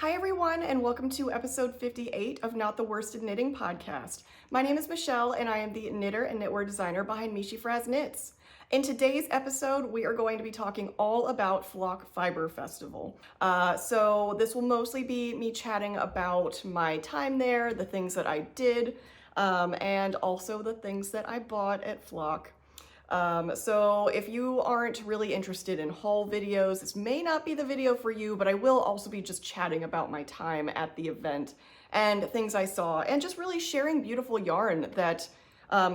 Hi everyone, and welcome to episode 58 of Not the Worsted Knitting podcast. My name is Michelle, and I am the knitter and knitwear designer behind meeshyfrazz Knits. In today's episode, we are going to be talking all about Flock Fiber Festival. So this will mostly be me chatting about my time there, the things that I did, and also the things that I bought at Flock. So if you aren't really interested in haul videos, this may not be the video for you, but I will also be just chatting about my time at the event and things I saw and just really sharing beautiful yarn that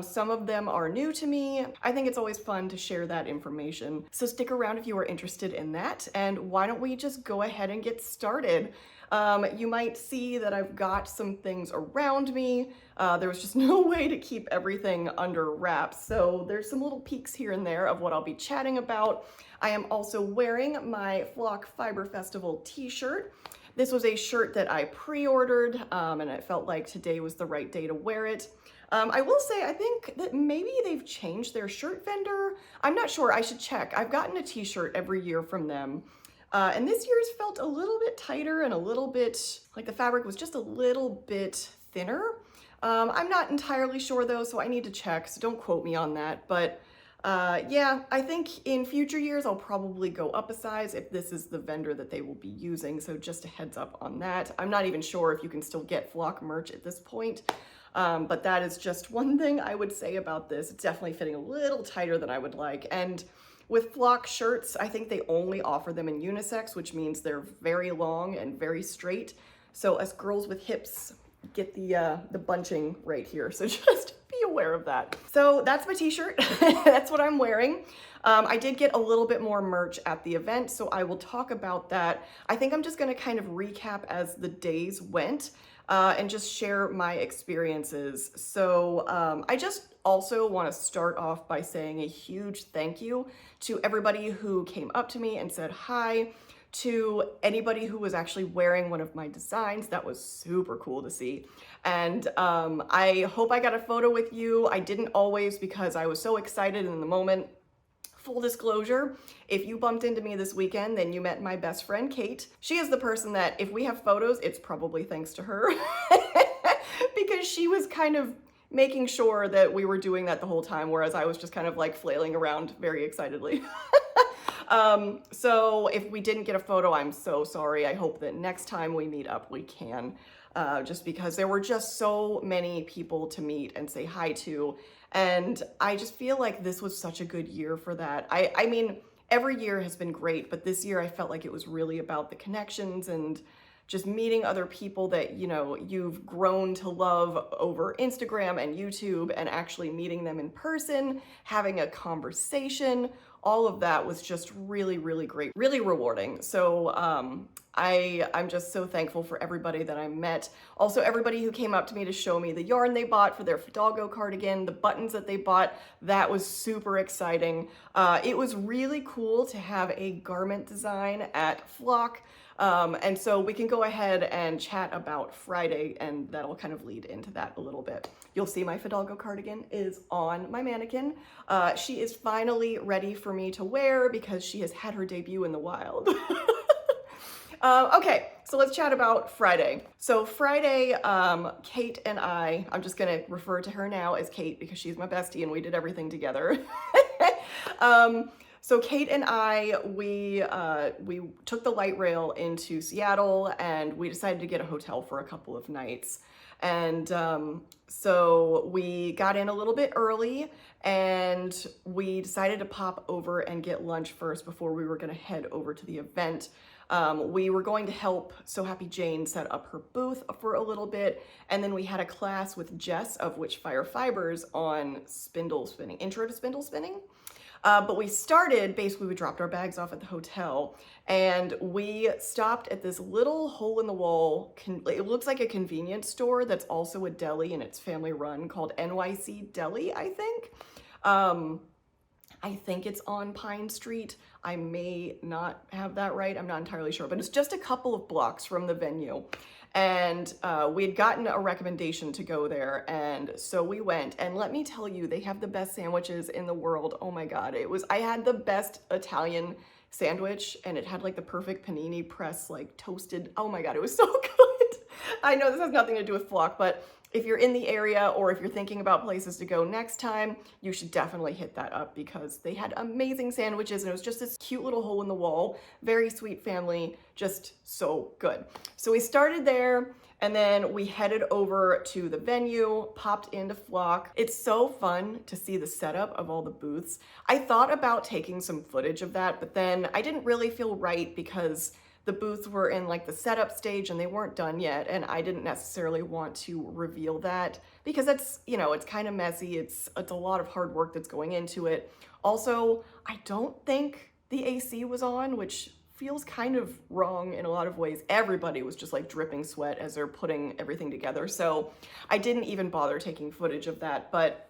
some of them are new to me. I think it's always fun to share that information. So stick around if you are interested in that, and why don't we just go ahead and get started. You might see that I've got some things around me. There was just no way to keep everything under wraps, so there's some little peeks here and there of what I'll be chatting about. I am also wearing my Flock Fiber Festival t-shirt. This was a shirt that I pre-ordered, and it felt like today was the right day to wear it. I will say, I think that maybe they've changed their shirt vendor. I'm not sure, I should check. I've gotten a t-shirt every year from them. And this year's felt a little bit tighter and a little bit, like the fabric was just a little bit thinner. I'm not entirely sure though, so I need to check, so don't quote me on that. But yeah, I think in future years, I'll probably go up a size if this is the vendor that they will be using. So just a heads up on that. I'm not even sure if you can still get Flock merch at this point. But that is just one thing I would say about this. It's definitely fitting a little tighter than I would like. And with Flock shirts, I think they only offer them in unisex, which means they're very long and very straight. So us girls with hips get the bunching right here. So just be aware of that. So that's my t-shirt. That's what I'm wearing. I did get a little bit more merch at the event, so I will talk about that. I think I'm just gonna kind of recap as the days went and just share my experiences. So I just also want to start off by saying a huge thank you to everybody who came up to me and said hi, to anybody who was actually wearing one of my designs. That was super cool to see. And I hope I got a photo with you. I didn't always because I was so excited in the moment. Full disclosure, if you bumped into me this weekend, then you met my best friend, Kate. She is the person that if we have photos, it's probably thanks to her because she was kind of making sure that we were doing that the whole time, whereas I was just kind of like flailing around very excitedly. So if we didn't get a photo, I'm so sorry. I hope that next time we meet up, we can, just because there were just so many people to meet and say hi to. And I just feel like this was such a good year for that. I mean, every year has been great, but this year I felt like it was really about the connections and just meeting other people that, you know, you've grown to love over Instagram and YouTube, and actually meeting them in person, having a conversation. All of that was just really, really great, really rewarding. So I'm just so thankful for everybody that I met. Also, everybody who came up to me to show me the yarn they bought for their Fidalgo cardigan, the buttons that they bought, that was super exciting. It was really cool to have a garment design at Flock. And so we can go ahead and chat about Friday, and that'll kind of lead into that a little bit. You'll see my Fidalgo cardigan is on my mannequin. She is finally ready for me to wear because she has had her debut in the wild. Okay, so let's chat about Friday. So Friday, Kate and I'm just gonna refer to her now as Kate because she's my bestie and we did everything together. So Kate and we took the light rail into Seattle, and we decided to get a hotel for a couple of nights. And so we got in a little bit early, and we decided to pop over and get lunch first before we were gonna head over to the event. We were going to help So Happy Jane set up her booth for a little bit, and then we had a class with Jess of Witch Fire Fibers on spindle spinning, intro to spindle spinning. But we started, basically we dropped our bags off at the hotel, and we stopped at this little hole in the wall, it looks like a convenience store that's also a deli, and it's family run, called NYC Deli, I think. I think it's on Pine Street. I may not have that right, I'm not entirely sure, but it's just a couple of blocks from the venue. And we had gotten a recommendation to go there, and so we went, and let me tell you, they have the best sandwiches in the world. Oh my God, I had the best Italian sandwich, and it had like the perfect panini press, like toasted. Oh my God, it was so good. I know this has nothing to do with Flock, but if you're in the area or if you're thinking about places to go next time, you should definitely hit that up because they had amazing sandwiches and it was just this cute little hole in the wall. Very sweet family, just so good. So we started there and then we headed over to the venue, popped into Flock. It's so fun to see the setup of all the booths. I thought about taking some footage of that, but then I didn't really feel right because the booths were in like the setup stage and they weren't done yet, and I didn't necessarily want to reveal that because it's, you know, it's kind of messy. It's a lot of hard work that's going into it. Also, I don't think the AC was on, which feels kind of wrong in a lot of ways. Everybody was just like dripping sweat as they're putting everything together. So I didn't even bother taking footage of that, but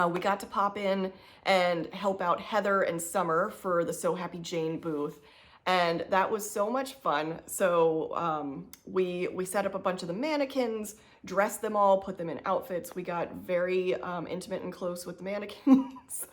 we got to pop in and help out Heather and Summer for the So Happy Jane booth. And that was so much fun. So we set up a bunch of the mannequins, dressed them all, put them in outfits. We got very intimate and close with the mannequins.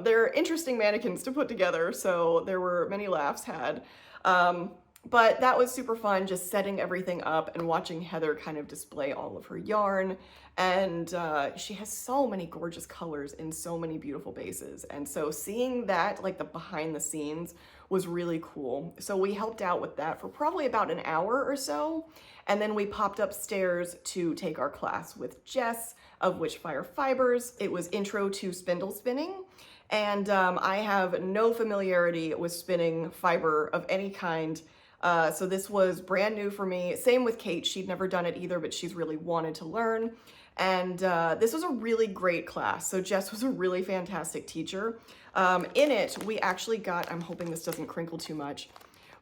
They're interesting mannequins to put together, so there were many laughs had. But that was super fun, just setting everything up and watching Heather kind of display all of her yarn. And she has so many gorgeous colors in so many beautiful bases. And so seeing that, like the behind the scenes, was really cool. So we helped out with that for probably about an hour or so. And then we popped upstairs to take our class with Jess of Witchfire Fibers. It was intro to spindle spinning. And I have no familiarity with spinning fiber of any kind. So this was brand new for me. Same with Kate. She'd never done it either, but she's really wanted to learn. And this was a really great class. So Jess was a really fantastic teacher. In it, we actually got, I'm hoping this doesn't crinkle too much,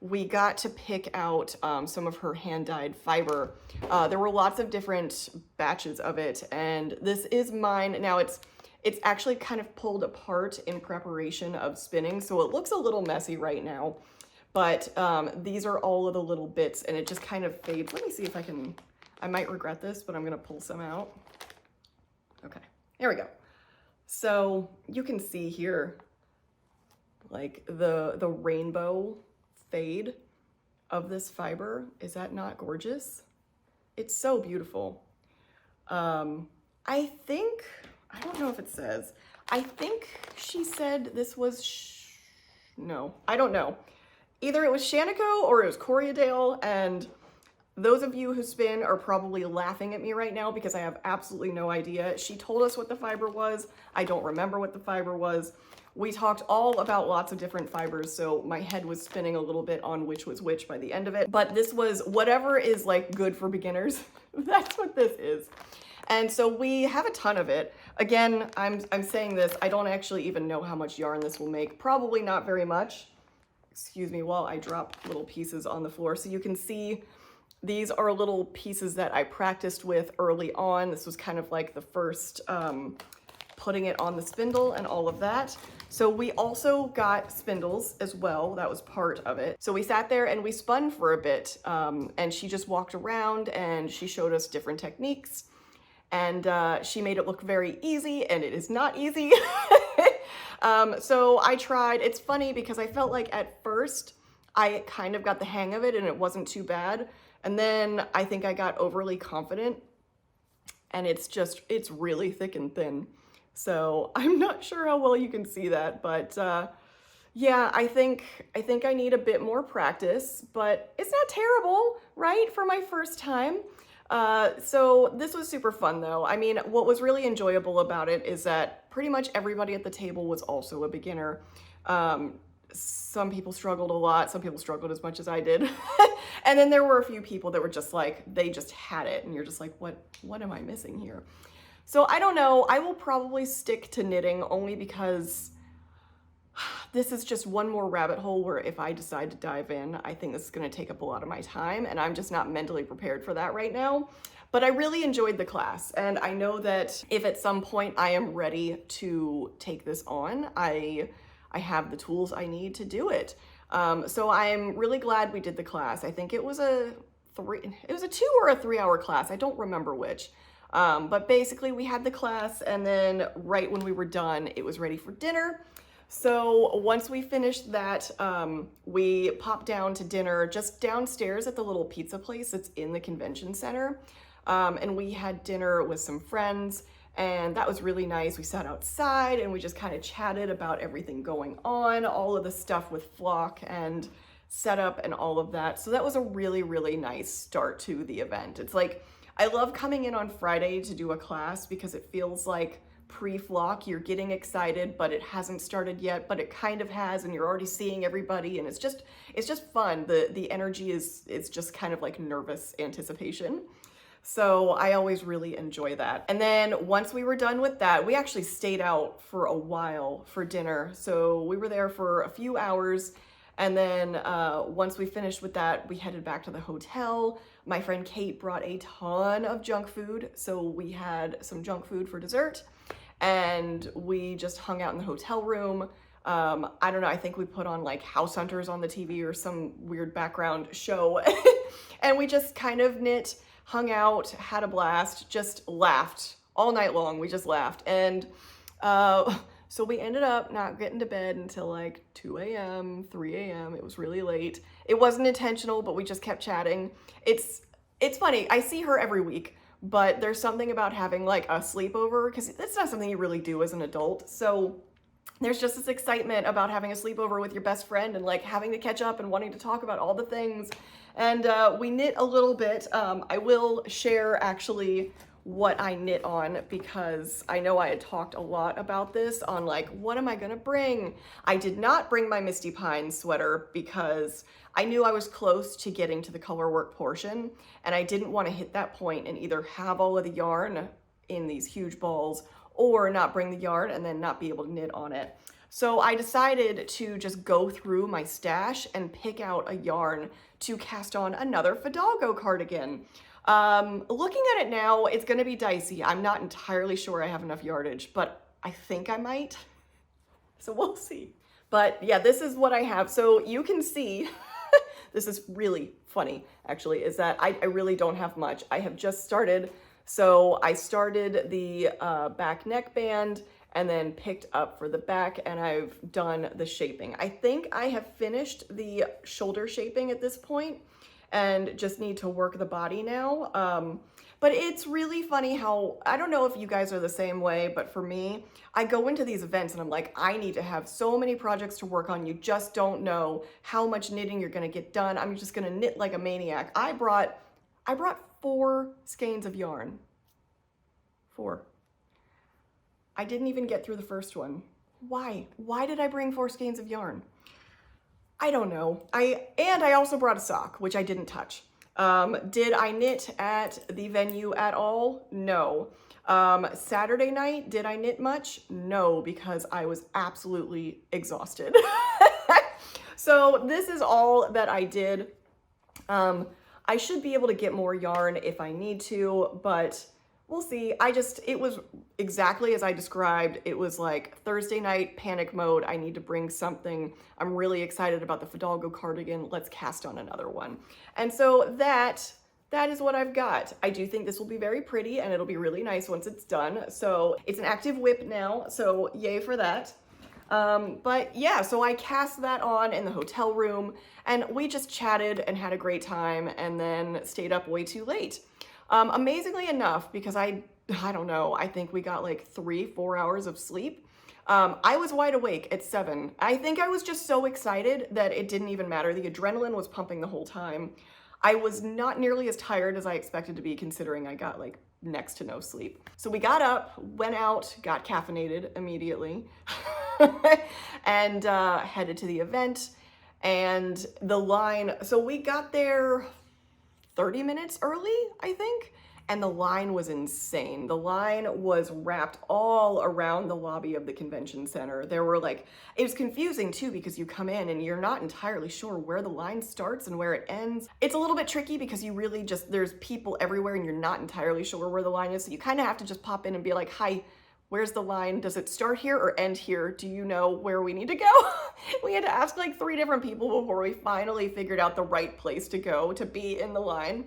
we got to pick out some of her hand-dyed fiber. There were lots of different batches of it, and this is mine. Now it's actually kind of pulled apart in preparation of spinning, so it looks a little messy right now. But these are all of the little bits, and it just kind of fades. Let me see if I can, I might regret this, but I'm gonna pull some out. Okay, there we go. So you can see here, like the rainbow fade of this fiber. Is that not gorgeous? It's so beautiful. I think, I don't know if it says, I think she said this was, no, I don't know. Either it was Shanico or it was Coriadale, and those of you who spin are probably laughing at me right now because I have absolutely no idea. She told us what the fiber was. I don't remember what the fiber was. We talked all about lots of different fibers, so my head was spinning a little bit on which was which by the end of it. But this was whatever is like good for beginners. That's what this is. And so we have a ton of it. Again, I'm saying this, I don't actually even know how much yarn this will make. Probably not very much. Excuse me while I drop little pieces on the floor. So you can see these are little pieces that I practiced with early on. This was kind of like the first putting it on the spindle and all of that. So we also got spindles as well. That was part of it. So we sat there and we spun for a bit, and she just walked around and she showed us different techniques, and she made it look very easy, and it is not easy. So I tried. It's funny because I felt like at first I kind of got the hang of it and it wasn't too bad. And then I think I got overly confident, and it's really thick and thin. So I'm not sure how well you can see that, but yeah, I think I need a bit more practice, but it's not terrible, right, for my first time. So this was super fun though. I mean, what was really enjoyable about it is that pretty much everybody at the table was also a beginner. Some people struggled a lot, some people struggled as much as I did. And then there were a few people that were just like, they just had it, and you're just like, what am I missing here? So I don't know, I will probably stick to knitting only because this is just one more rabbit hole where if I decide to dive in, I think this is gonna take up a lot of my time, and I'm just not mentally prepared for that right now. But I really enjoyed the class, and I know that if at some point I am ready to take this on, I have the tools I need to do it. So I'm really glad we did the class. I think it was a 2 or a 3 hour class. I don't remember which. But basically we had the class, and then right when we were done, it was ready for dinner. So once we finished that, we popped down to dinner just downstairs at the little pizza place that's in the convention center. And we had dinner with some friends, and that was really nice. We sat outside and we just kind of chatted about everything going on, all of the stuff with Flock and setup and all of that. So that was a really, really nice start to the event. It's like, I love coming in on Friday to do a class because it feels like pre-Flock, you're getting excited, but it hasn't started yet, but it kind of has, and you're already seeing everybody, and it's just fun. The energy is just kind of like nervous anticipation. So I always really enjoy that. And then once we were done with that, we actually stayed out for a while for dinner. So we were there for a few hours. And then once we finished with that, we headed back to the hotel. My friend Kate brought a ton of junk food. So we had some junk food for dessert, and we just hung out in the hotel room. I don't know, I think we put on like House Hunters on the TV or some weird background show. And we just kind of knit, hung out, had a blast, just laughed all night long. We just laughed. And so we ended up not getting to bed until like 2 a.m., 3 a.m. It was really late. It wasn't intentional, but we just kept chatting. It's funny. I see her every week, but there's something about having like a sleepover, because that's not something you really do as an adult. So there's just this excitement about having a sleepover with your best friend and like having to catch up and wanting to talk about all the things. And we knit a little bit. I will share actually what I knit on, because I know I had talked a lot about this on like, what am I gonna bring? I did not bring my Misty Pine sweater because I knew I was close to getting to the color work portion, and I didn't want to hit that point and either have all of the yarn in these huge balls or not bring the yarn and then not be able to knit on it. So I decided to just go through my stash and pick out a yarn to cast on another Fidalgo cardigan. Looking at it now, it's gonna be dicey. I'm not entirely sure I have enough yardage, but I think I might. So we'll see. But yeah, this is what I have. So you can see, this is really funny actually, is that I really don't have much. I have just started. So I started the back neckband and then picked up for the back, and I've done the shaping. I think I have finished the shoulder shaping at this point and just need to work the body now. But it's really funny how, I don't know if you guys are the same way, but for me, I go into these events and I'm like, I need to have so many projects to work on. You just don't know how much knitting you're gonna get done. I'm just gonna knit like a maniac. I brought 4 skeins of yarn. 4. I didn't even get through the first one. Why? Why did I bring 4 skeins of yarn? I don't know. I also brought a sock, which I didn't touch. Did I knit at the venue at all? No. Saturday night, did I knit much? No, because I was absolutely exhausted. So this is all that I did. I should be able to get more yarn if I need to, but we'll see. It was exactly as I described. It was like Thursday night, panic mode. I need to bring something. I'm really excited about the Fidalgo cardigan. Let's cast on another one. And so that is what I've got. I do think this will be very pretty, and it'll be really nice once it's done. So it's an active whip now, so yay for that. But yeah, so I cast that on in the hotel room, and we just chatted and had a great time, and then stayed up way too late. Amazingly enough, because I don't know, I think we got like 3-4 hours of sleep. I was wide awake at 7. I think I was just so excited that it didn't even matter. The adrenaline was pumping the whole time. I was not nearly as tired as I expected to be, considering I got like next to no sleep. So we got up, went out, got caffeinated immediately, and headed to the event. And the line, so we got there 30 minutes early, I think, and the line was insane. The line was wrapped all around the lobby of the convention center. There were like, it was confusing too, because you come in and you're not entirely sure where the line starts and where it ends. It's a little bit tricky because you really just, there's people everywhere and you're not entirely sure where the line is. So you kind of have to just pop in and be like, hi, where's the line? Does it start here or end here? Do you know where we need to go? We had to ask like 3 different people before we finally figured out the right place to go to be in the line.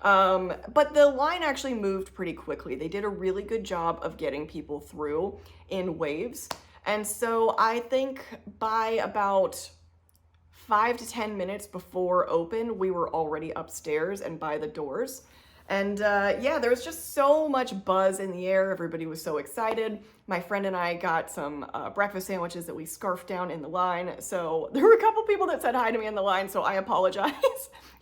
But the line actually moved pretty quickly. They did a really good job of getting people through in waves. And so I think by about 5 to 10 minutes before open, we were already upstairs and by the doors. And yeah, there was just so much buzz in the air. Everybody was so excited. My friend and I got some breakfast sandwiches that we scarfed down in the line. So there were a couple people that said hi to me in the line, so I apologize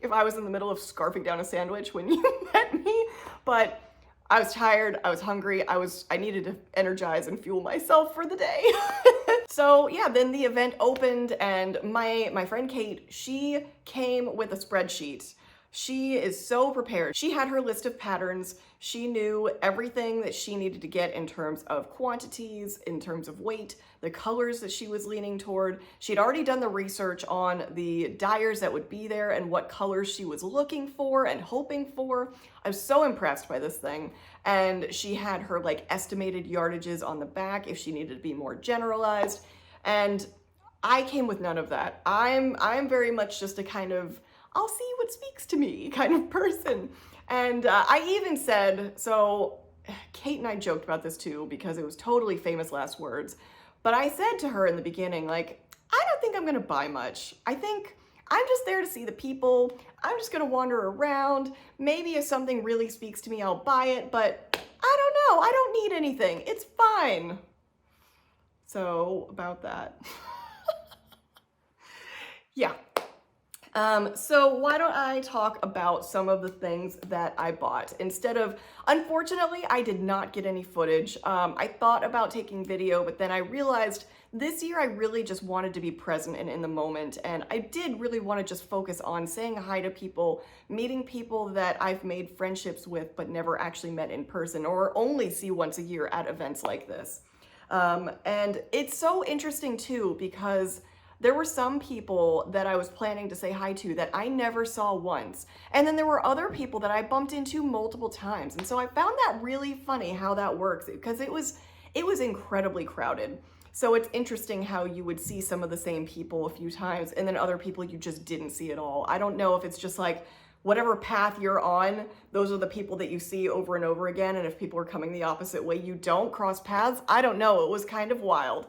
if I was in the middle of scarfing down a sandwich when you met me. But I was tired, I was hungry, I needed to energize and fuel myself for the day. So yeah, then the event opened and my friend Kate, she came with a spreadsheet. She is so prepared. She had her list of patterns. She knew everything that she needed to get in terms of quantities, in terms of weight, the colors that she was leaning toward. She'd already done the research on the dyers that would be there and what colors she was looking for and hoping for. I was so impressed by this thing. And she had her like estimated yardages on the back if she needed to be more generalized. And I came with none of that. I'm very much just a kind of, I'll see what speaks to me kind of person. And I even said, so Kate and I joked about this too because it was totally famous last words, but I said to her in the beginning, like, I don't think I'm gonna buy much. I think I'm just there to see the people. I'm just gonna wander around. Maybe if something really speaks to me, I'll buy it, but I don't know. I don't need anything. It's fine. So about that. Yeah. So why don't I talk about some of the things that I bought instead of, unfortunately, I did not get any footage. I thought about taking video, but then I realized this year I really just wanted to be present and in the moment. And I did really want to just focus on saying hi to people, meeting people that I've made friendships with, but never actually met in person or only see once a year at events like this. And it's so interesting too, because there were some people that I was planning to say hi to that I never saw once. And then there were other people that I bumped into multiple times. And so I found that really funny how that works because it was incredibly crowded. So it's interesting how you would see some of the same people a few times and then other people you just didn't see at all. I don't know if it's just like whatever path you're on, those are the people that you see over and over again. And if people are coming the opposite way, you don't cross paths. I don't know. It was kind of wild.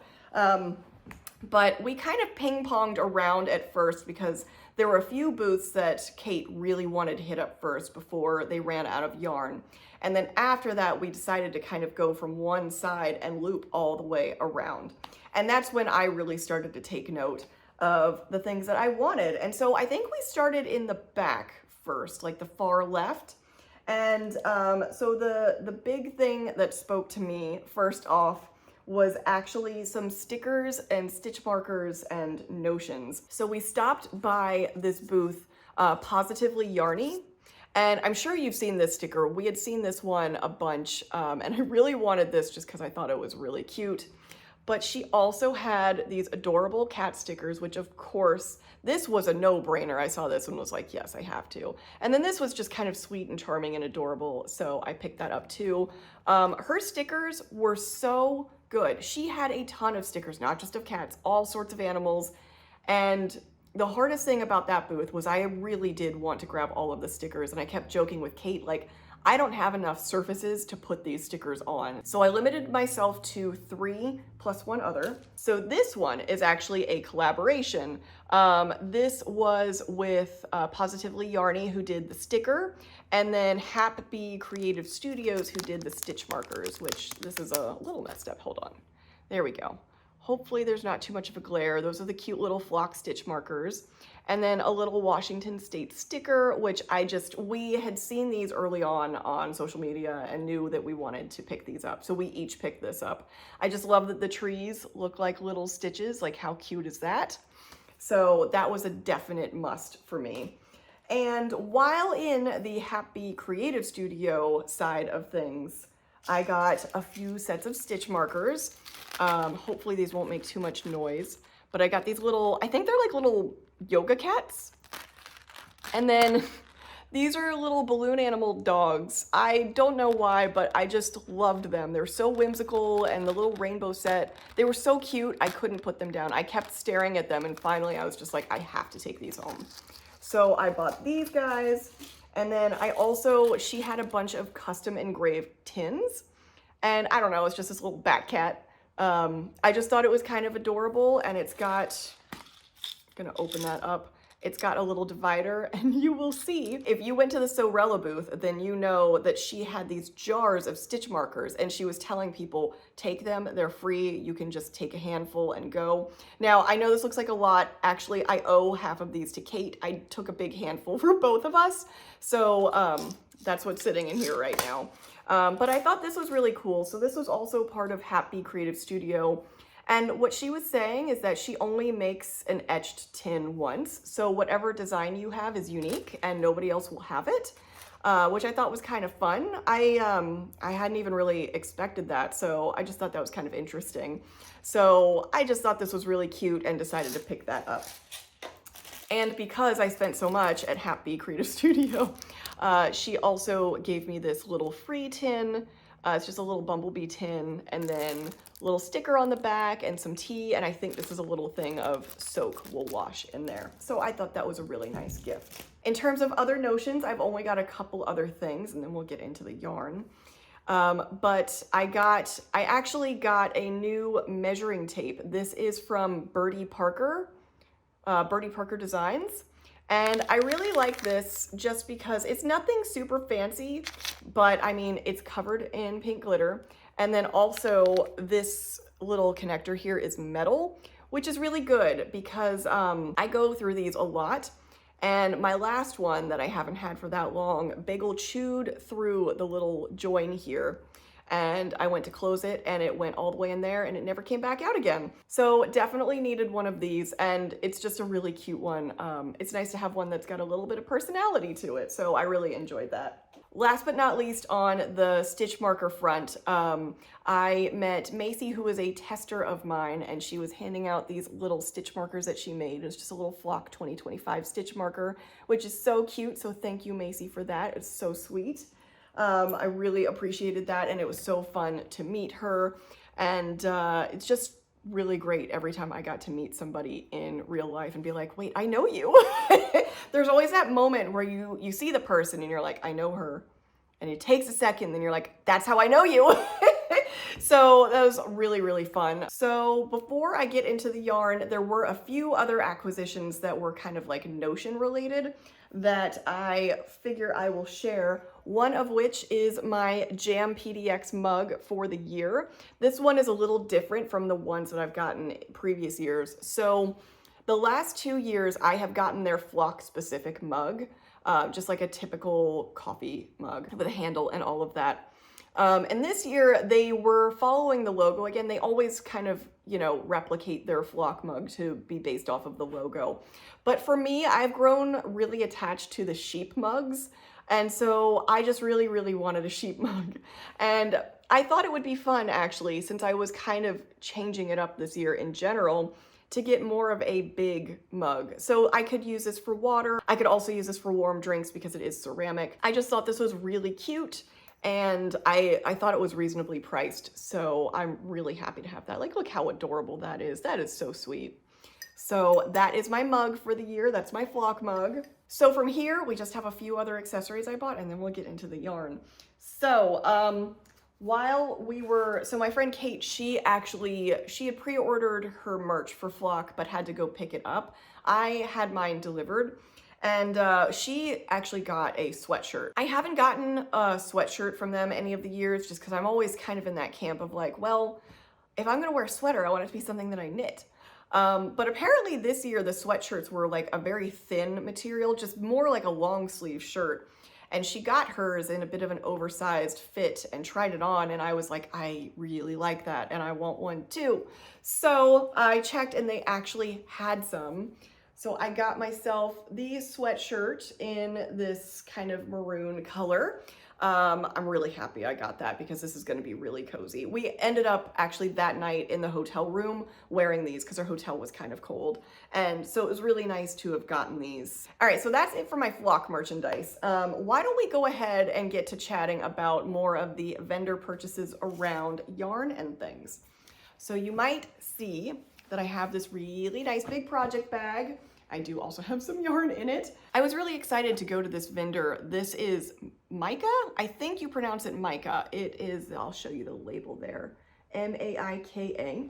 But we kind of ping-ponged around at first because there were a few booths that Kate really wanted to hit up first before they ran out of yarn. And then after that, we decided to kind of go from one side and loop all the way around. And that's when I really started to take note of the things that I wanted. And so I think we started in the back first, like the far left. And so the big thing that spoke to me first off was actually some stickers and stitch markers and notions. So we stopped by this booth, Positively Yarnie, and I'm sure you've seen this sticker. We had seen this one a bunch, and I really wanted this just because I thought it was really cute. But she also had these adorable cat stickers, which of course, this was a no-brainer. I saw this and was like, yes, I have to. And then this was just kind of sweet and charming and adorable, so I picked that up too. Her stickers were so good. She had a ton of stickers, not just of cats, all sorts of animals. And the hardest thing about that booth was I really did want to grab all of the stickers. And I kept joking with Kate, like, I don't have enough surfaces to put these stickers on. So I limited myself to 3 plus one other. So this one is actually a collaboration. This was with Positively Yarnie, who did the sticker, and then Hapbee Creative Studios, who did the stitch markers, which this is a little messed up. Hold on. There we go. Hopefully there's not too much of a glare. Those are the cute little flock stitch markers. And then a little Washington State sticker, which we had seen these early on social media and knew that we wanted to pick these up. So we each picked this up. I just love that the trees look like little stitches. Like, how cute is that? So that was a definite must for me. And while in the Hapbee Creative Studio side of things, I got a few sets of stitch markers. Hopefully these won't make too much noise, but I got these little, I think they're like little yoga cats. And then these are little balloon animal dogs. I don't know why, but I just loved them. They're so whimsical, and the little rainbow set, they were so cute, I couldn't put them down. I kept staring at them, and finally I was just like, I have to take these home. So I bought these guys, and then she had a bunch of custom engraved tins, and I don't know, it's just this little bat cat. I just thought it was kind of adorable, and it's got, I'm gonna open that up. It's got a little divider, and you will see, if you went to the Sorella booth, then you know that she had these jars of stitch markers, and she was telling people, take them, they're free, you can just take a handful and go. Now, I know this looks like a lot. Actually, I owe half of these to Kate. I took a big handful for both of us, so that's what's sitting in here right now. But I thought this was really cool. So this was also part of Hapbee Creative Studio. And what she was saying is that she only makes an etched tin once. So whatever design you have is unique and nobody else will have it, which I thought was kind of fun. I hadn't even really expected that. So I just thought that was kind of interesting. So I just thought this was really cute and decided to pick that up. And because I spent so much at Hapbee Creative Studio, she also gave me this little free tin. It's just a little bumblebee tin, and then a little sticker on the back and some tea, and I think this is a little thing of soak wool wash in there. So I thought that was a really nice gift. In terms of other notions, I've only got a couple other things, and then we'll get into the yarn. But I actually got a new measuring tape. This is from Birdie Parker Designs. And I really like this just because it's nothing super fancy, but I mean, it's covered in pink glitter. And then also this little connector here is metal, which is really good because I go through these a lot. And my last one that I haven't had for that long, Bagel chewed through the little join here. And I went to close it and it went all the way in there and it never came back out again. So definitely needed one of these, and it's just a really cute one. It's nice to have one that's got a little bit of personality to it. So I really enjoyed that. Last but not least, on the stitch marker front, I met Macy, who was a tester of mine, and she was handing out these little stitch markers that she made. It's just a little Flock 2025 stitch marker, which is so cute. So thank you, Macy, for that. It's so sweet. I really appreciated that, and it was so fun to meet her, and it's just really great every time I got to meet somebody in real life and be like, wait, I know you. There's always that moment where you see the person and you're like, I know her, and it takes a second, then you're like, that's how I know you. So that was really, really fun. So before I get into the yarn, there were a few other acquisitions that were kind of like Notion related that I figure I will share. One of which is my JaMpdx mug for the year. This one is a little different from the ones that I've gotten previous years. So the last 2 years I have gotten their Flock specific mug, just like a typical coffee mug with a handle and all of that. And this year they were following the logo again. They always kind of, you know, replicate their Flock mug to be based off of the logo. But for me, I've grown really attached to the sheep mugs. And so I just really, really wanted a sheep mug. And I thought it would be fun, actually, since I was kind of changing it up this year in general, to get more of a big mug. So I could use this for water. I could also use this for warm drinks because it is ceramic. I just thought this was really cute. And I thought it was reasonably priced, so I'm really happy to have that. Like, look how adorable that is. That is so sweet. So that is my mug for the year. That's my Flock mug. So from here, we just have a few other accessories I bought, and then we'll get into the yarn. So so my friend Kate, she had pre-ordered her merch for Flock, but had to go pick it up. I had mine delivered. And she actually got a sweatshirt. I haven't gotten a sweatshirt from them any of the years just because I'm always kind of in that camp of like, well, if I'm gonna wear a sweater, I want it to be something that I knit. But apparently this year the sweatshirts were like a very thin material, just more like a long sleeve shirt. And she got hers in a bit of an oversized fit and tried it on, and I was like, I really like that and I want one too. So I checked and they actually had some. So I got myself the sweatshirt in this kind of maroon color. I'm really happy I got that because this is gonna be really cozy. We ended up actually that night in the hotel room wearing these because our hotel was kind of cold. And so it was really nice to have gotten these. All right, so that's it for my Flock merchandise. Why don't we go ahead and get to chatting about more of the vendor purchases around yarn and things. So you might see that I have this really nice big project bag. I do also have some yarn in it. I was really excited to go to this vendor. This is Maika. I think you pronounce it Maika. It is, I'll show you the label there. Maika.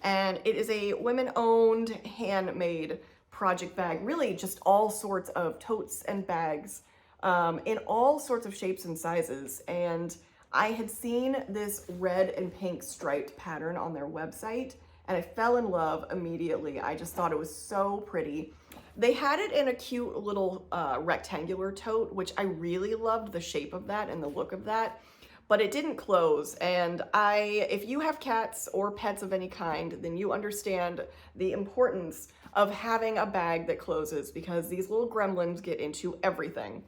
And it is a women-owned, handmade project bag, really just all sorts of totes and bags in all sorts of shapes and sizes. And I had seen this red and pink striped pattern on their website, and I fell in love immediately. I just thought it was so pretty. They had it in a cute little rectangular tote, which I really loved the shape of that and the look of that, but it didn't close. And if you have cats or pets of any kind, then you understand the importance of having a bag that closes, because these little gremlins get into everything.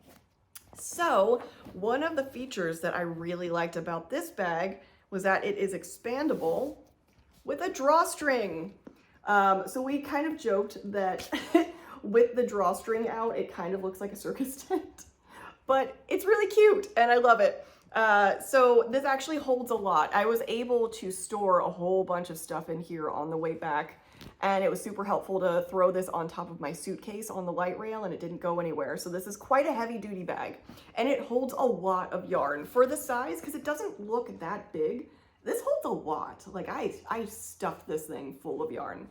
So one of the features that I really liked about this bag was that it is expandable with a drawstring. So we kind of joked that with the drawstring out, it kind of looks like a circus tent, but it's really cute and I love it. So this actually holds a lot. I was able to store a whole bunch of stuff in here on the way back, and it was super helpful to throw this on top of my suitcase on the light rail, and it didn't go anywhere. So this is quite a heavy duty bag, and it holds a lot of yarn for the size, because it doesn't look that big. This holds a lot. Like I stuffed this thing full of yarn.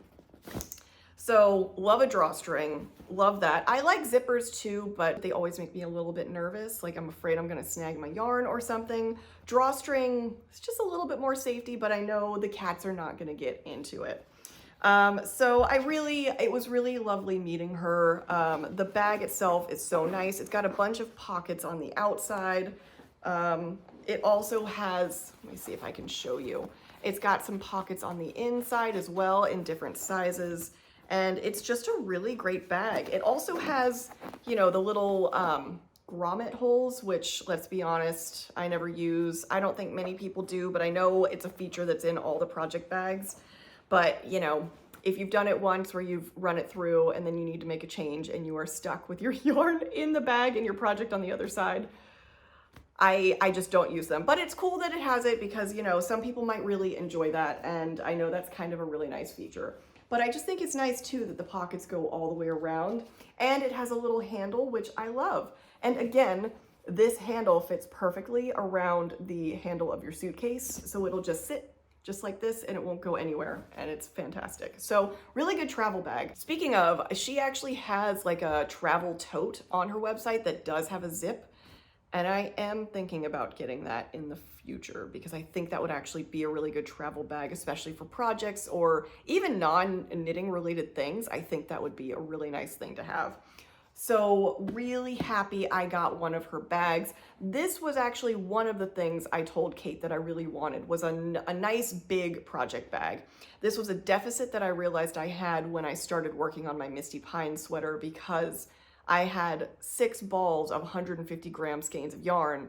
So love a drawstring, love that. I like zippers too, but they always make me a little bit nervous. Like I'm afraid I'm gonna snag my yarn or something. Drawstring is just a little bit more safety, but I know the cats are not gonna get into it. So it was really lovely meeting her. The bag itself is so nice. It's got a bunch of pockets on the outside. It also has, let me see if I can show you. It's got some pockets on the inside as well in different sizes. And it's just a really great bag. It also has, you know, the little grommet holes, which, let's be honest, I never use. I don't think many people do, but I know it's a feature that's in all the project bags. But, you know, if you've done it once where you've run it through and then you need to make a change and you are stuck with your yarn in the bag and your project on the other side, I just don't use them. But it's cool that it has it, because, you know, some people might really enjoy that, and I know that's kind of a really nice feature. But I just think it's nice too that the pockets go all the way around, and it has a little handle, which I love. And again, this handle fits perfectly around the handle of your suitcase, so it'll just sit just like this and it won't go anywhere, and it's fantastic. So really good travel bag. Speaking of, she actually has like a travel tote on her website that does have a zip, and I am thinking about getting that in the future, because I think that would actually be a really good travel bag, especially for projects or even non-knitting related things. I think that would be a really nice thing to have. So really happy I got one of her bags. This was actually one of the things I told Kate that I really wanted, was a nice big project bag. This was a deficit that I realized I had when I started working on my Misty Pine sweater, because I had 6 balls of 150 gram skeins of yarn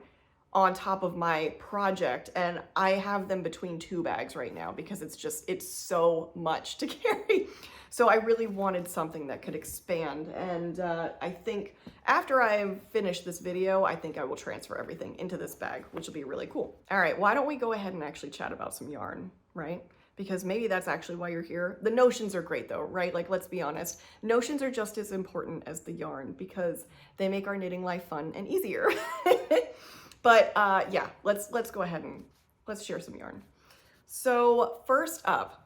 on top of my project, and I have them between 2 bags right now because it's so much to carry. So I really wanted something that could expand, and I think after I finish this video, I think I will transfer everything into this bag, which will be really cool. All right, why don't we go ahead and actually chat about some yarn, right? Because maybe that's actually why you're here. The notions are great though, right? Like, let's be honest, notions are just as important as the yarn, because they make our knitting life fun and easier. But yeah, let's go ahead and let's share some yarn. So first up,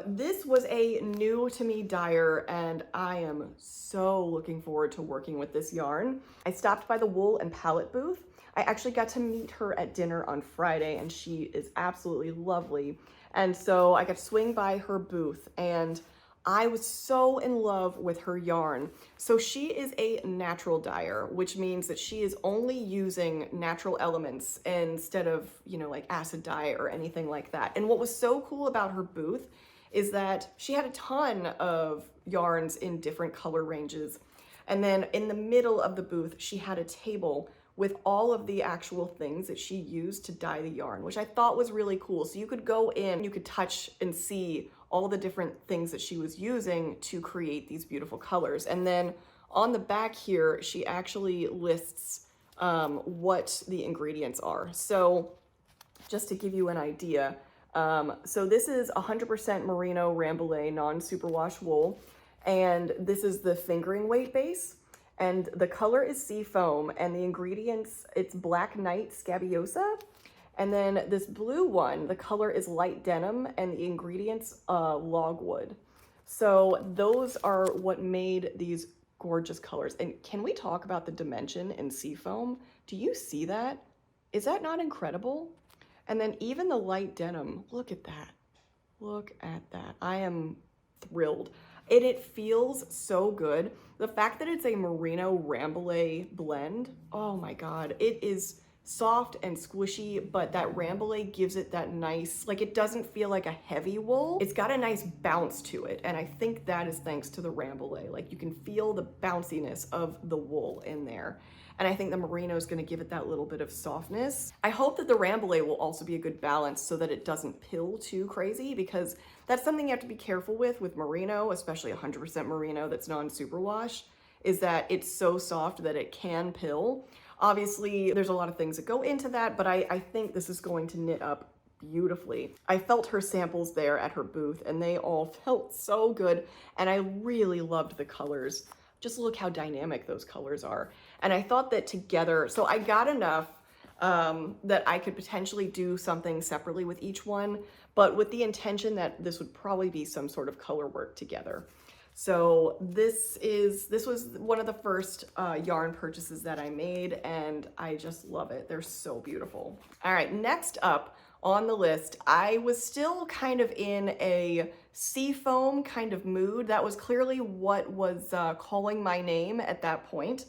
this was a new to me dyer, and I am so looking forward to working with this yarn. I stopped by the Wool and Palette booth. I actually got to meet her at dinner on Friday, and she is absolutely lovely. And so I got to swing by her booth, and I was so in love with her yarn. So she is a natural dyer, which means that she is only using natural elements instead of, you know, like acid dye or anything like that. And what was so cool about her booth is that she had a ton of yarns in different color ranges. And then in the middle of the booth, she had a table with all of the actual things that she used to dye the yarn, which I thought was really cool. So you could go in, you could touch and see all the different things that she was using to create these beautiful colors. And then on the back here, she actually lists what the ingredients are. So just to give you an idea, so this is 100% merino rambouillet non-superwash wool, and this is the fingering weight base. And the color is sea foam, and the ingredients, it's black knight scabiosa, And then this blue one, the color is light denim and the ingredients logwood. So those are what made these gorgeous colors. And can we talk about the dimension in seafoam? Do you see that? Is that not incredible? And then even the light denim, look at that. Look at that. I am thrilled. It feels so good. The fact that it's a merino rambouillet blend, oh my God, it is soft and squishy, but that rambouillet gives it that nice, like it doesn't feel like a heavy wool. It's got a nice bounce to it, and I think that is thanks to the rambouillet. Like you can feel the bounciness of the wool in there. And I think the merino is going to give it that little bit of softness. I hope that the rambouillet will also be a good balance so that it doesn't pill too crazy, because that's something you have to be careful with merino, especially 100% merino that's non-superwash, is that it's so soft that it can pill. Obviously, there's a lot of things that go into that, but I think this is going to knit up beautifully. I felt her samples there at her booth, and they all felt so good, and I really loved the colors. Just look how dynamic those colors are. And I thought that together, so I got enough that I could potentially do something separately with each one, but with the intention that this would probably be some sort of color work together. So this was one of the first yarn purchases that I made, and I just love it. They're so beautiful. All right, next up on the list, I was still kind of in a seafoam kind of mood. That was clearly what was calling my name at that point.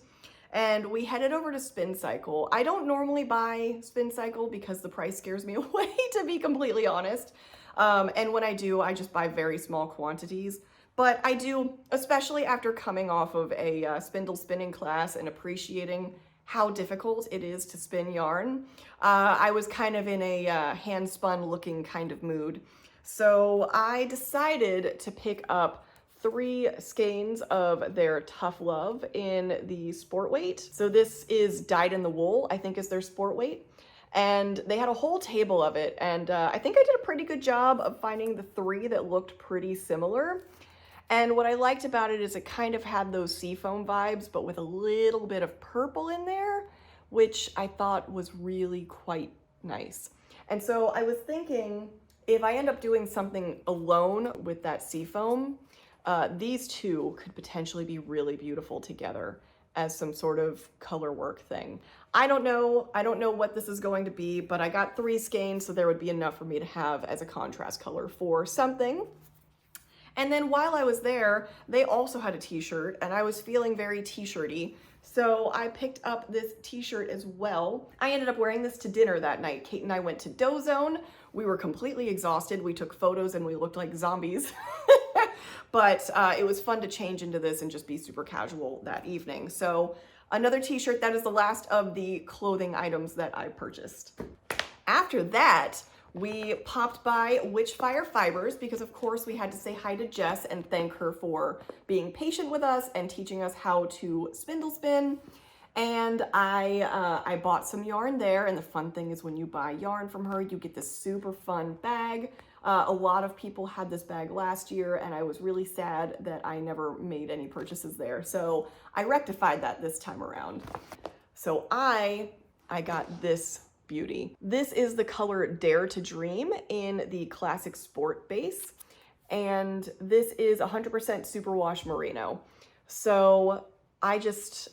And we headed over to Spincycle. I don't normally buy Spincycle because the price scares me away, to be completely honest. And when I do, I just buy very small quantities. But I do, especially after coming off of a spindle spinning class and appreciating how difficult it is to spin yarn. I was kind of in a hand spun looking kind of mood. So I decided to pick up 3 skeins of their Tough Love in the sport weight. So this is dyed in the wool, I think is their sport weight. And they had a whole table of it. And I think I did a pretty good job of finding the 3 that looked pretty similar. And what I liked about it is it kind of had those seafoam vibes, but with a little bit of purple in there, which I thought was really quite nice. And so I was thinking, if I end up doing something alone with that seafoam, these two could potentially be really beautiful together as some sort of color work thing. I don't know what this is going to be, but I got 3 skeins, so there would be enough for me to have as a contrast color for something. And then while I was there, they also had a t-shirt, and I was feeling very t-shirty. So I picked up this t-shirt as well. I ended up wearing this to dinner that night. Kate and I went to Dough Zone. We were completely exhausted. We took photos and we looked like zombies. But it was fun to change into this and just be super casual that evening. So another t-shirt, that is the last of the clothing items that I purchased. After that, we popped by Witchfire Fibers because of course we had to say hi to Jess and thank her for being patient with us and teaching us how to spindle spin. And I bought some yarn there, and the fun thing is when you buy yarn from her, you get this super fun bag. A lot of people had this bag last year, and I was really sad that I never made any purchases there. So I rectified that this time around. So I got this beauty. This is the color Dare to Dream in the classic sport base, and this is 100% superwash merino. So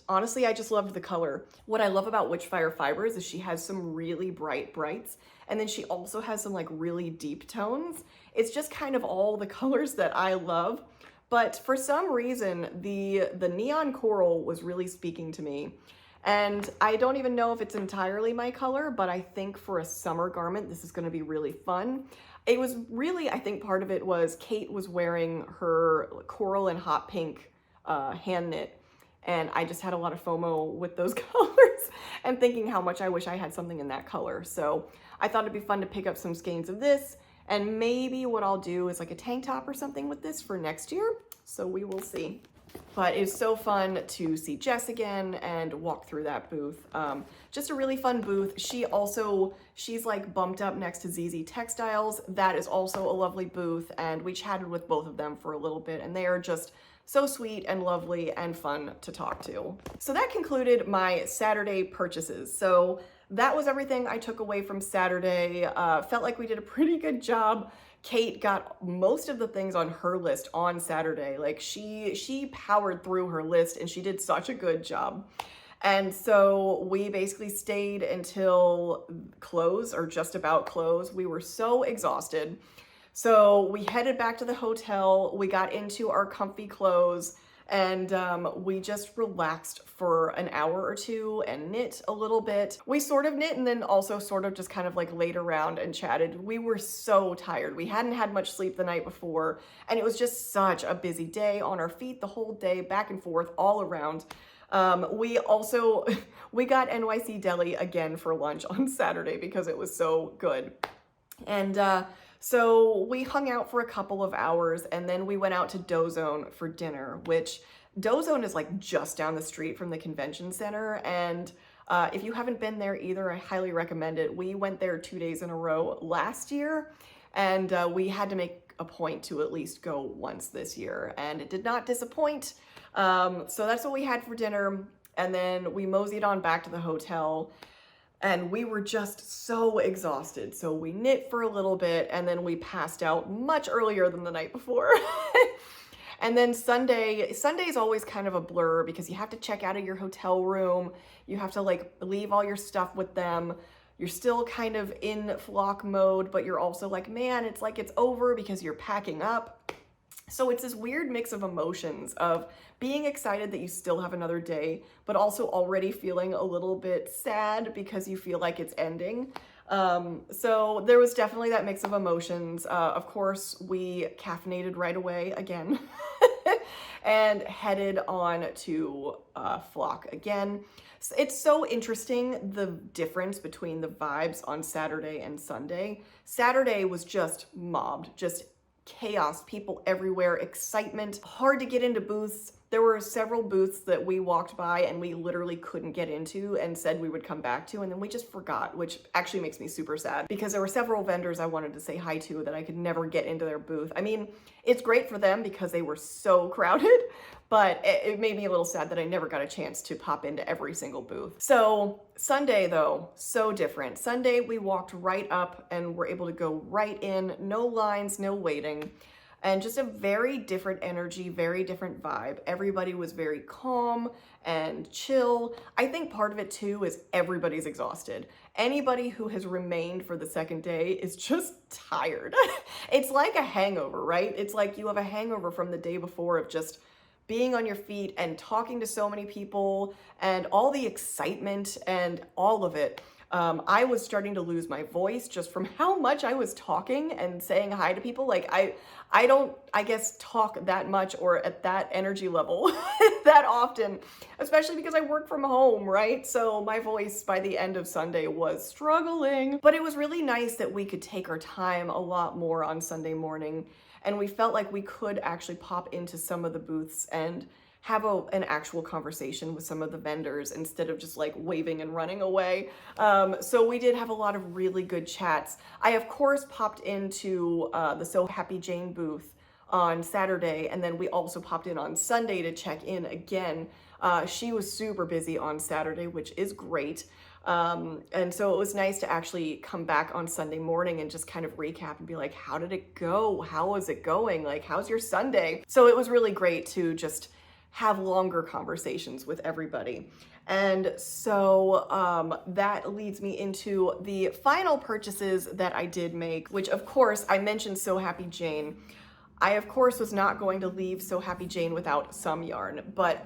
honestly, I just loved the color. What I love about Witchfire Fibers is she has some really bright brights, and then she also has some like really deep tones. It's just kind of all the colors that I love, but for some reason, the neon coral was really speaking to me. And I don't even know if it's entirely my color, but I think for a summer garment, this is gonna be really fun. It was really, I think part of it was Kate was wearing her coral and hot pink hand knit, and I just had a lot of FOMO with those colors and thinking how much I wish I had something in that color. So I thought it'd be fun to pick up some skeins of this, and maybe what I'll do is like a tank top or something with this for next year. So we will see. But it was so fun to see Jess again and walk through that booth. Just a really fun booth. She's like bumped up next to ZZ Textiles. That is also a lovely booth, and we chatted with both of them for a little bit, and they are just so sweet and lovely and fun to talk to. So that concluded my Saturday purchases. So that was everything I took away from Saturday. Felt like we did a pretty good job. Kate got most of the things on her list on Saturday. Like she powered through her list and she did such a good job. And so we basically stayed until close, or just about close. We were so exhausted. So we headed back to the hotel. We got into our comfy clothes and we just relaxed for an hour or two and knit a little bit. We sort of knit and then also sort of just kind of like laid around and chatted. We were so tired. We hadn't had much sleep the night before, and it was just such a busy day, on our feet the whole day, back and forth, all around. We got NYC Deli again for lunch on Saturday because it was so good. And so we hung out for a couple of hours and then we went out to Dozone for dinner, which Dozone is like just down the street from the convention center. And if you haven't been there either, I highly recommend it. We went there 2 days in a row last year, and we had to make a point to at least go once this year, and it did not disappoint. So that's what we had for dinner. And then we moseyed on back to the hotel and we were just so exhausted. So we knit for a little bit and then we passed out much earlier than the night before. And then Sunday's always kind of a blur because you have to check out of your hotel room. You have to like leave all your stuff with them. You're still kind of in flock mode, but you're also like, man, it's like it's over because you're packing up. So it's this weird mix of emotions of being excited that you still have another day, but also already feeling a little bit sad because you feel like it's ending. So there was definitely that mix of emotions. Of course, we caffeinated right away again and headed on to flock again. It's so interesting, the difference between the vibes on Saturday and Sunday. Saturday was just mobbed, just chaos, people everywhere, excitement, hard to get into booths. There were several booths that we walked by and we literally couldn't get into and said we would come back to, and then we just forgot, which actually makes me super sad because there were several vendors I wanted to say hi to that I could never get into their booth. I mean, it's great for them because they were so crowded, but it made me a little sad that I never got a chance to pop into every single booth. So Sunday though, so different. Sunday we walked right up and were able to go right in, no lines, no waiting. And just a very different energy, very different vibe. Everybody was very calm and chill. I think part of it too is everybody's exhausted. Anybody who has remained for the second day is just tired. It's like a hangover, right? It's like you have a hangover from the day before of just being on your feet and talking to so many people and all the excitement and all of it. I was starting to lose my voice just from how much I was talking and saying hi to people. Like I don't, I guess, talk that much or at that energy level that often, especially because I work from home, right? So my voice by the end of Sunday was struggling, but it was really nice that we could take our time a lot more on Sunday morning. And we felt like we could actually pop into some of the booths and have an actual conversation with some of the vendors instead of just like waving and running away. So we did have a lot of really good chats. I, of course, popped into the So Happy Jane booth on Saturday, and then we also popped in on Sunday to check in again. She was super busy on Saturday, which is great. And so it was nice to actually come back on Sunday morning and just kind of recap and be like, how did it go? How was it going? Like, how's your Sunday? So it was really great to just have longer conversations with everybody. And so that leads me into the final purchases that I did make, which of course I mentioned So Happy Jane. I, of course, was not going to leave So Happy Jane without some yarn, but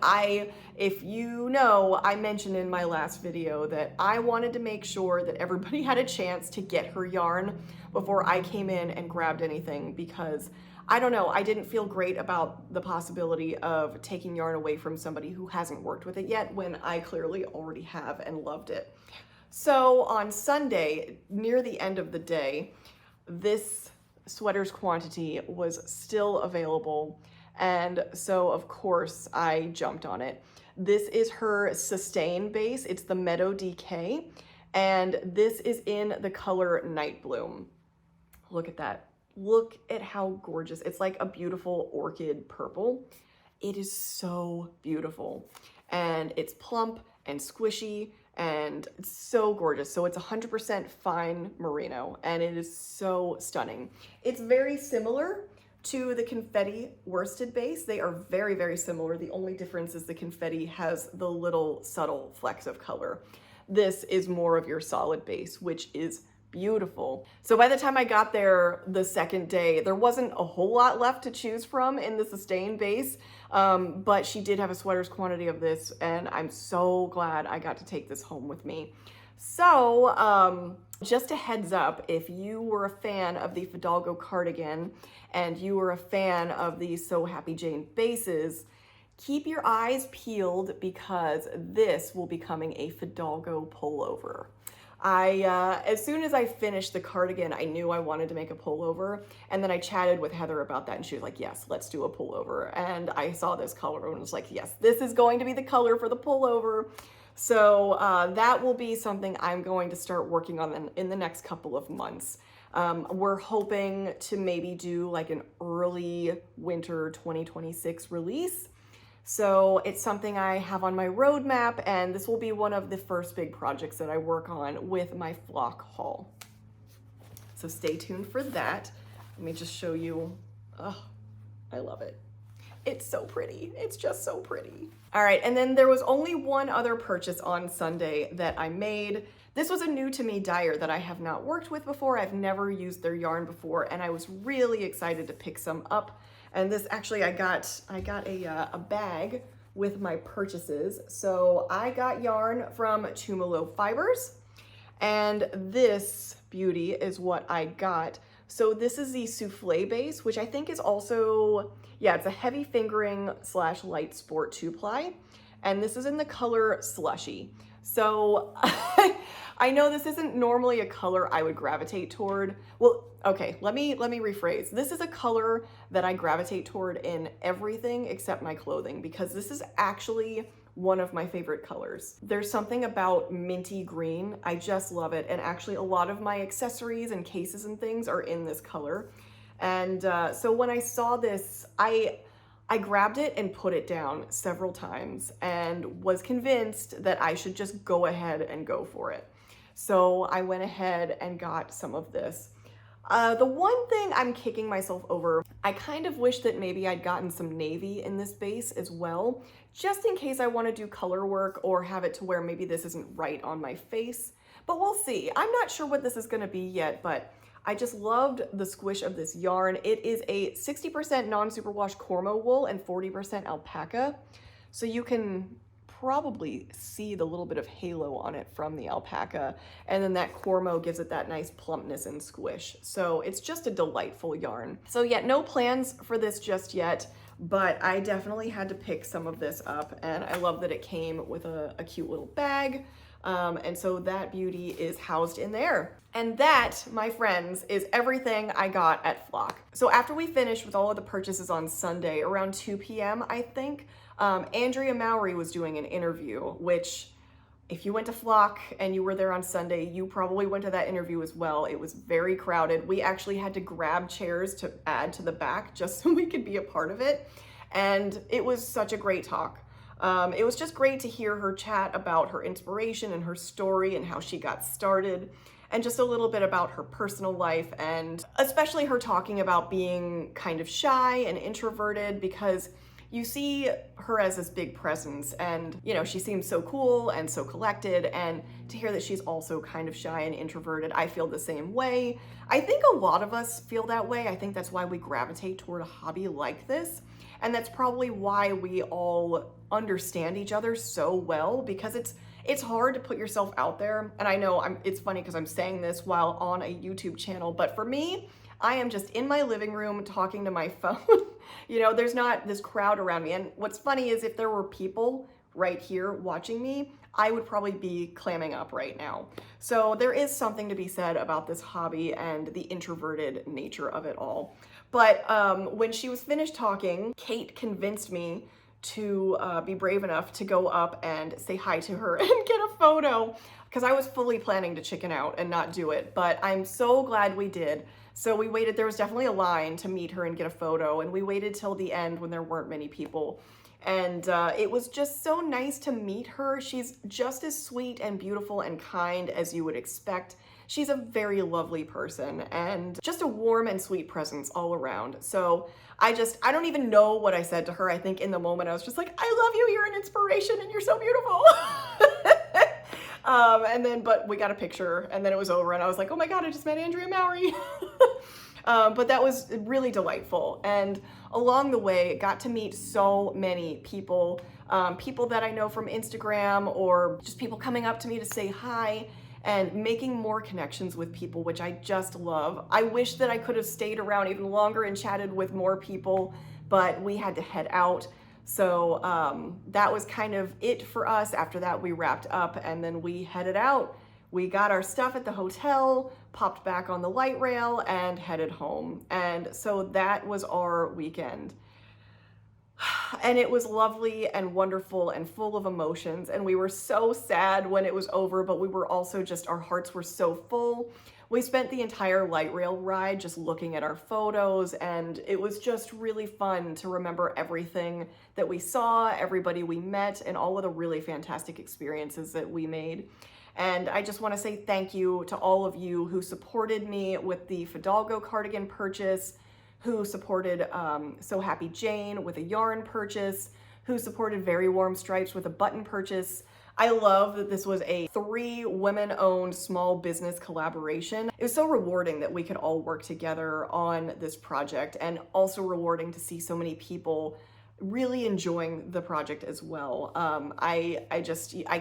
if you know, I mentioned in my last video that I wanted to make sure that everybody had a chance to get her yarn before I came in and grabbed anything, because I don't know, I didn't feel great about the possibility of taking yarn away from somebody who hasn't worked with it yet when I clearly already have and loved it. So on Sunday, near the end of the day, this sweater's quantity was still available, and so of course I jumped on it. This is her Sustain base. It's the Meadow DK, and this is in the color Night Bloom. Look at that. Look at how gorgeous. It's like a beautiful orchid purple. It is so beautiful, and it's plump and squishy, and it's so gorgeous. So it's 100% fine merino, and it is so stunning. It's very similar to the Confetti worsted base. They are very, very similar. The only difference is the Confetti has the little subtle flecks of color. This is more of your solid base, which is beautiful. So by the time I got there the second day, there wasn't a whole lot left to choose from in the Sustain base, but she did have a sweater's quantity of this, and I'm so glad I got to take this home with me. So just a heads up, if you were a fan of the Fidalgo Cardigan and you were a fan of the So Happy Jane bases, keep your eyes peeled because this will be becoming a Fidalgo pullover. As soon as I finished the cardigan, I knew I wanted to make a pullover, and then I chatted with Heather about that, and she was like, yes, let's do a pullover. And I saw this color and was like, yes, this is going to be the color for the pullover. So that will be something I'm going to start working on in the next couple of months. We're hoping to maybe do like an early winter 2026 release. So it's something I have on my roadmap, and this will be one of the first big projects that I work on with my flock haul. So stay tuned for that. Let me just show you. Oh, I love it. It's so pretty. It's just so pretty. All right, and then there was only one other purchase on Sunday that I made. This was a new to me dyer that I have not worked with before. I've never used their yarn before, and I was really excited to pick some up. And this actually, I got a bag with my purchases. So I got yarn from Tumalo Fibers, and this beauty is what I got. So this is the Souffle base, which I think is also, yeah, it's a heavy fingering / light sport 2-ply. And this is in the color Slushy. So I know this isn't normally a color I would gravitate toward. Well, okay, let me rephrase. This is a color that I gravitate toward in everything except my clothing, because this is actually one of my favorite colors. There's something about minty green. I just love it. And actually a lot of my accessories and cases and things are in this color. And so when I saw this, I grabbed it and put it down several times and was convinced that I should just go ahead and go for it. So I went ahead and got some of this. The one thing I'm kicking myself over, I kind of wish that maybe I'd gotten some navy in this base as well, just in case I want to do color work or have it to where maybe this isn't right on my face. But we'll see. I'm not sure what this is going to be yet, but I just loved the squish of this yarn. It is a 60% non-superwash Cormo wool and 40% alpaca. So you can probably see the little bit of halo on it from the alpaca, and then that Cormo gives it that nice plumpness and squish. So it's just a delightful yarn. So yeah, no plans for this just yet, but I definitely had to pick some of this up, and I love that it came with a cute little bag. And so that beauty is housed in there. And that, my friends, is everything I got at Flock. So after we finished with all of the purchases on Sunday, around 2 p.m., I think, Andrea Mowry was doing an interview, which if you went to Flock and you were there on Sunday, you probably went to that interview as well. It was very crowded. We actually had to grab chairs to add to the back just so we could be a part of it. And it was such a great talk. It was just great to hear her chat about her inspiration and her story and how she got started, and just a little bit about her personal life, and especially her talking about being kind of shy and introverted, because you see her as this big presence, and you know, she seems so cool and so collected, and to hear that she's also kind of shy and introverted, I feel the same way. I think a lot of us feel that way. I think that's why we gravitate toward a hobby like this. And that's probably why we all understand each other so well, because it's hard to put yourself out there. And I know it's funny because I'm saying this while on a YouTube channel, but for me, I am just in my living room talking to my phone. You know, there's not this crowd around me. And what's funny is if there were people right here watching me, I would probably be clamming up right now. So there is something to be said about this hobby and the introverted nature of it all. But when she was finished talking, Kate convinced me to be brave enough to go up and say hi to her and get a photo, because I was fully planning to chicken out and not do it, but I'm so glad we did. So we waited, there was definitely a line to meet her and get a photo, and we waited till the end when there weren't many people. And it was just so nice to meet her. She's just as sweet and beautiful and kind as you would expect. She's a very lovely person and just a warm and sweet presence all around. So I don't even know what I said to her. I think in the moment I was just like, I love you, you're an inspiration and you're so beautiful. But we got a picture and then it was over and I was like, oh my God, I just met Andrea Mowry. But that was really delightful. And along the way, got to meet so many people, people that I know from Instagram or just people coming up to me to say hi and making more connections with people, which I just love. I wish that I could have stayed around even longer and chatted with more people, but we had to head out. So that was kind of it for us. After that, we wrapped up and then we headed out. We got our stuff at the hotel, popped back on the light rail and headed home. And so that was our weekend. And it was lovely and wonderful and full of emotions. And we were so sad when it was over, but we were also just, our hearts were so full. We spent the entire light rail ride just looking at our photos, and it was just really fun to remember everything that we saw, everybody we met, and all of the really fantastic experiences that we made. And I just want to say thank you to all of you who supported me with the Fidalgo cardigan purchase, who supported So Happy Jane with a yarn purchase, who supported Very Warm Stripes with a button purchase. I love that this was a 3 women-owned small business collaboration. It was so rewarding that we could all work together on this project, and also rewarding to see so many people really enjoying the project as well. I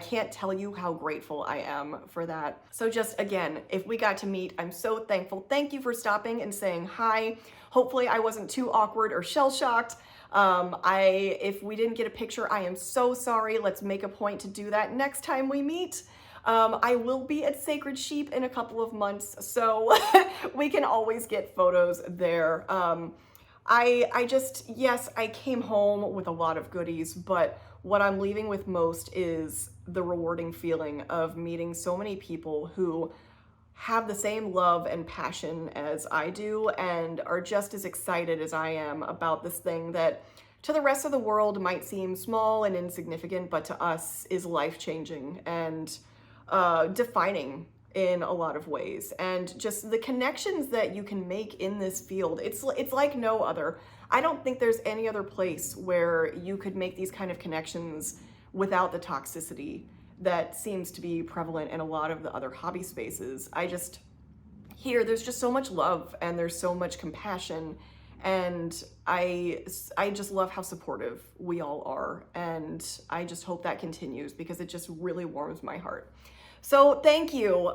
can't tell you how grateful I am for that. So just again, if we got to meet, I'm so thankful. Thank you for stopping and saying hi. Hopefully I wasn't too awkward or shell-shocked. If we didn't get a picture, I am so sorry. Let's make a point to do that next time we meet. I will be at Sacred Sheep in a couple of months, so we can always get photos there. Yes, I came home with a lot of goodies, but what I'm leaving with most is the rewarding feeling of meeting so many people who have the same love and passion as I do and are just as excited as I am about this thing that to the rest of the world might seem small and insignificant, but to us is life-changing and defining in a lot of ways. And just the connections that you can make in this field, it's like no other. I don't think there's any other place where you could make these kind of connections without the toxicity that seems to be prevalent in a lot of the other hobby spaces. There's just so much love and there's so much compassion, and I just love how supportive we all are, and I just hope that continues because it just really warms my heart. So thank you.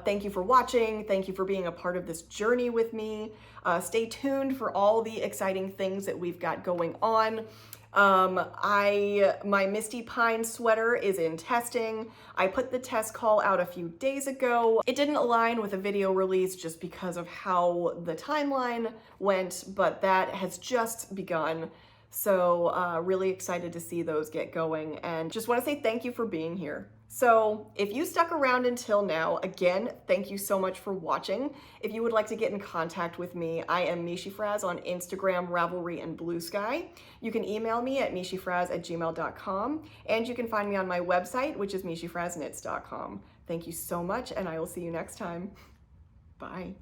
Thank you for watching. Thank you for being a part of this journey with me. Stay tuned for all the exciting things that we've got going on. My Misty Pine sweater is in testing. I put the test call out a few days ago. It didn't align with a video release just because of how the timeline went, but that has just begun. So really excited to see those get going, and just want to say thank you for being here. So if you stuck around until now, again, thank you so much for watching. If you would like to get in contact with me, I am meeshyfrazz on Instagram, Ravelry, and Blue Sky. You can email me at meeshyfrazz@gmail.com, and you can find me on my website, which is meeshyfrazzknits.com. Thank you so much, and I will see you next time. Bye.